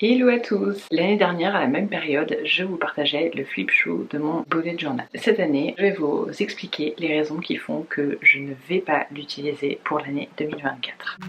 Hello à tous! L'année dernière, à la même période, je vous partageais le flip show de mon bullet journal. Cette année, je vais vous expliquer les raisons qui font que je ne vais pas l'utiliser pour l'année 2024.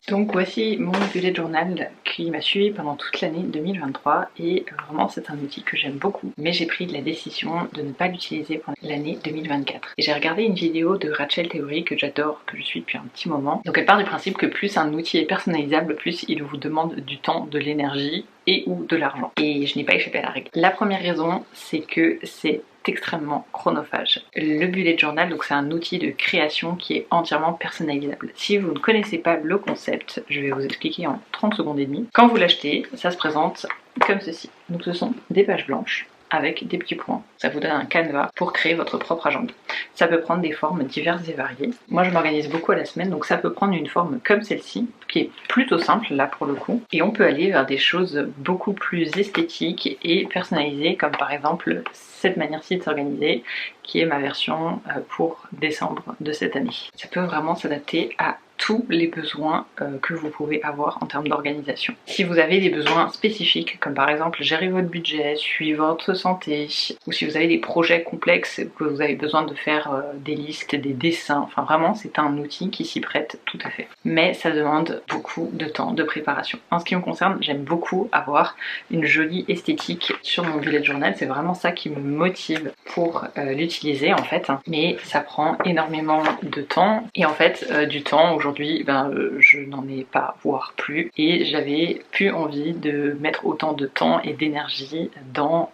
Donc voici mon bullet journal qui m'a suivi pendant toute l'année 2023 et vraiment c'est un outil que j'aime beaucoup, mais j'ai pris la décision de ne pas l'utiliser pendant l'année 2024. Et j'ai regardé une vidéo de Rachel Theory que j'adore, que je suis depuis un petit moment. Donc elle part du principe que plus un outil est personnalisable, plus il vous demande du temps, de l'énergie et ou de l'argent. Et je n'ai pas échappé à la règle. La première raison, c'est que c'est extrêmement chronophage. Le bullet journal, donc c'est un outil de création qui est entièrement personnalisable. Si vous ne connaissez pas le concept, je vais vous expliquer en 30 secondes et demie. Quand vous l'achetez, ça se présente comme ceci. Donc ce sont des pages blanches avec des petits points. Ça vous donne un canevas pour créer votre propre agenda. Ça peut prendre des formes diverses et variées. Moi je m'organise beaucoup à la semaine, donc ça peut prendre une forme comme celle-ci, qui est plutôt simple là pour le coup. Et on peut aller vers des choses beaucoup plus esthétiques et personnalisées, comme par exemple cette manière-ci de s'organiser, qui est ma version pour décembre de cette année. Ça peut vraiment s'adapter à tous les besoins que vous pouvez avoir en termes d'organisation. Si vous avez des besoins spécifiques, comme par exemple gérer votre budget, suivre votre santé, ou si vous avez des projets complexes, que vous avez besoin de faire des listes, des dessins, enfin vraiment c'est un outil qui s'y prête tout à fait. Mais ça demande beaucoup de temps de préparation. En ce qui me concerne, j'aime beaucoup avoir une jolie esthétique sur mon bullet journal, c'est vraiment ça qui me motive pour l'utiliser en fait, mais ça prend énormément de temps et en fait du temps aujourd'hui je n'en ai pas, voire plus, et j'avais plus envie de mettre autant de temps et d'énergie dans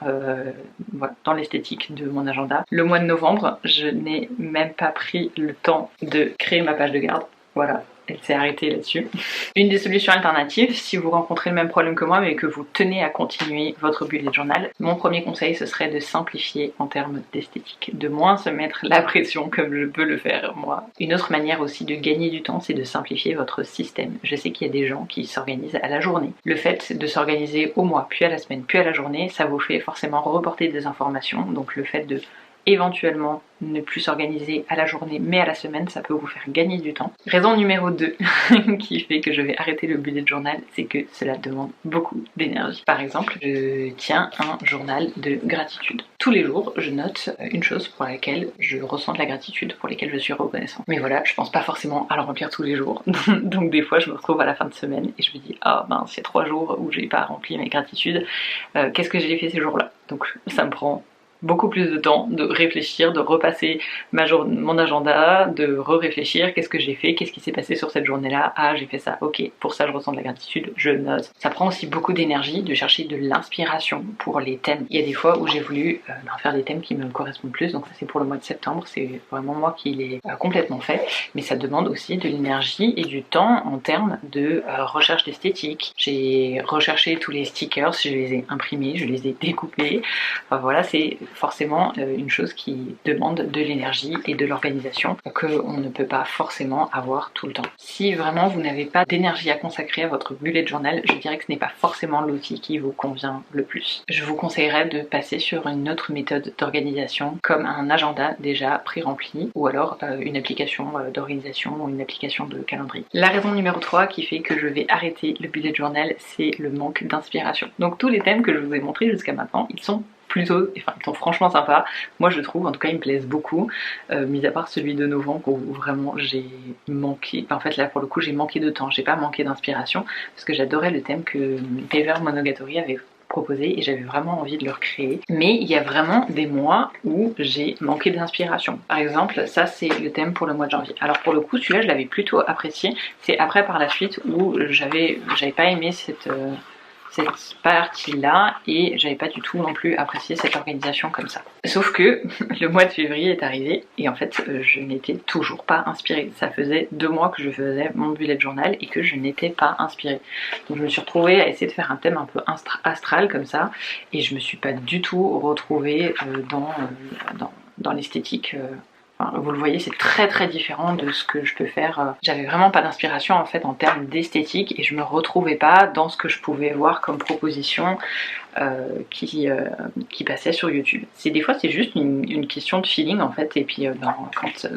l'esthétique de mon agenda. Le mois de novembre, je n'ai même pas pris le temps de créer ma page de garde. Voilà, elle s'est arrêtée là-dessus. Une des solutions alternatives, si vous rencontrez le même problème que moi mais que vous tenez à continuer votre bullet journal, mon premier conseil ce serait de simplifier en termes d'esthétique, de moins se mettre la pression comme je peux le faire moi. Une autre manière aussi de gagner du temps, c'est de simplifier votre système. Je sais qu'il y a des gens qui s'organisent à la journée. Le fait de s'organiser au mois, puis à la semaine, puis à la journée, ça vous fait forcément reporter des informations, donc le fait de éventuellement ne plus s'organiser à la journée mais à la semaine, ça peut vous faire gagner du temps. Raison numéro 2 qui fait que je vais arrêter le bullet journal, c'est que cela demande beaucoup d'énergie. Par exemple, je tiens un journal de gratitude. Tous les jours, je note une chose pour laquelle je ressens de la gratitude, pour laquelle je suis reconnaissant. Mais voilà, je pense pas forcément à le remplir tous les jours. Donc des fois, je me retrouve à la fin de semaine et je me dis « Ah mince, il y a 3 jours où j'ai pas rempli mes gratitudes. Qu'est-ce que j'ai fait ces jours-là ?» Donc ça me prend beaucoup plus de temps de réfléchir, de repasser mon agenda, de réfléchir qu'est-ce que j'ai fait, qu'est-ce qui s'est passé sur cette journée-là, ah j'ai fait ça, ok, pour ça je ressens de la gratitude, je note. Ça prend aussi beaucoup d'énergie de chercher de l'inspiration pour les thèmes. Il y a des fois où j'ai voulu faire des thèmes qui me correspondent plus, donc ça c'est pour le mois de septembre, c'est vraiment moi qui l'ai complètement fait, mais ça demande aussi de l'énergie et du temps en termes de recherche d'esthétique. J'ai recherché tous les stickers, je les ai imprimés, je les ai découpés, enfin voilà, c'est forcément une chose qui demande de l'énergie et de l'organisation qu'on ne peut pas forcément avoir tout le temps. Si vraiment vous n'avez pas d'énergie à consacrer à votre bullet journal, je dirais que ce n'est pas forcément l'outil qui vous convient le plus. Je vous conseillerais de passer sur une autre méthode d'organisation comme un agenda déjà pré-rempli ou alors une application d'organisation ou une application de calendrier. La raison numéro 3 qui fait que je vais arrêter le bullet journal, c'est le manque d'inspiration. Donc tous les thèmes que je vous ai montrés jusqu'à maintenant, ils sont franchement sympas. Moi je trouve, en tout cas ils me plaisent beaucoup, mis à part celui de novembre où vraiment j'ai manqué, en fait là pour le coup j'ai manqué de temps, j'ai pas manqué d'inspiration parce que j'adorais le thème que Paver Monogatari avait proposé et j'avais vraiment envie de le recréer. Mais il y a vraiment des mois où j'ai manqué d'inspiration. Par exemple, ça c'est le thème pour le mois de janvier. Alors pour le coup celui-là je l'avais plutôt apprécié, c'est après par la suite où j'avais pas aimé cette partie-là et j'avais pas du tout non plus apprécié cette organisation comme ça. Sauf que le mois de février est arrivé et en fait je n'étais toujours pas inspirée. Ça faisait 2 mois que je faisais mon bullet journal et que je n'étais pas inspirée. Donc je me suis retrouvée à essayer de faire un thème un peu astral comme ça et je me suis pas du tout retrouvée dans l'esthétique. Vous le voyez, c'est très très différent de ce que je peux faire. J'avais vraiment pas d'inspiration en fait en termes d'esthétique et je me retrouvais pas dans ce que je pouvais voir comme proposition qui passaient sur YouTube. Des fois c'est juste une question de feeling en fait, et puis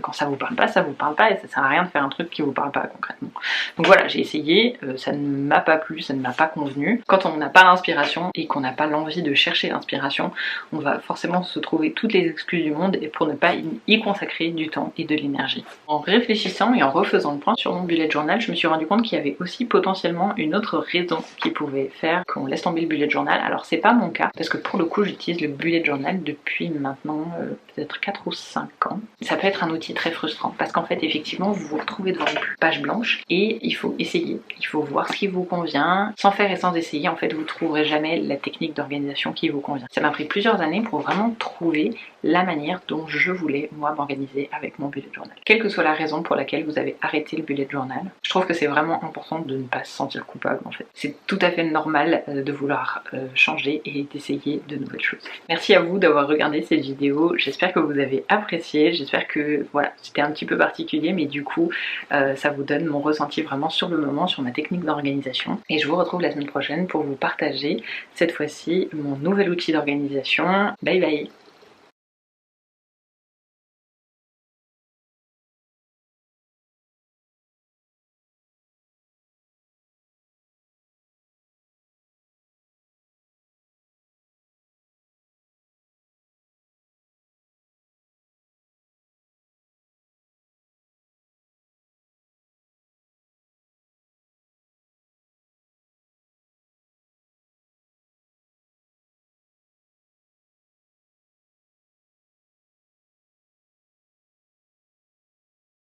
quand ça vous parle pas, ça vous parle pas, et ça sert à rien de faire un truc qui vous parle pas concrètement. Donc voilà, j'ai essayé, ça ne m'a pas plu, ça ne m'a pas convenu. Quand on n'a pas l'inspiration et qu'on n'a pas l'envie de chercher l'inspiration, on va forcément se trouver toutes les excuses du monde et pour ne pas y consacrer du temps et de l'énergie. En réfléchissant et en refaisant le point sur mon bullet journal, je me suis rendu compte qu'il y avait aussi potentiellement une autre raison qui pouvait faire qu'on laisse tomber le bullet journal. Alors c'est pas mon cas, parce que pour le coup j'utilise le bullet journal depuis maintenant peut-être 4 ou 5 ans. Ça peut être un outil très frustrant parce qu'en fait effectivement vous vous retrouvez devant une page blanche et il faut essayer, il faut voir ce qui vous convient. Sans faire et sans essayer, en fait vous trouverez jamais la technique d'organisation qui vous convient. Ça m'a pris plusieurs années pour vraiment trouver la manière dont je voulais moi m'organiser avec mon bullet journal. Quelle que soit la raison pour laquelle vous avez arrêté le bullet journal, je trouve que c'est vraiment important de ne pas se sentir coupable en fait. C'est tout à fait normal de vouloir changer et d'essayer de nouvelles choses. Merci à vous d'avoir regardé cette vidéo, j'espère que vous avez apprécié, j'espère que voilà, c'était un petit peu particulier mais du coup ça vous donne mon ressenti vraiment sur le moment, sur ma technique d'organisation. Et je vous retrouve la semaine prochaine pour vous partager cette fois-ci mon nouvel outil d'organisation. Bye bye!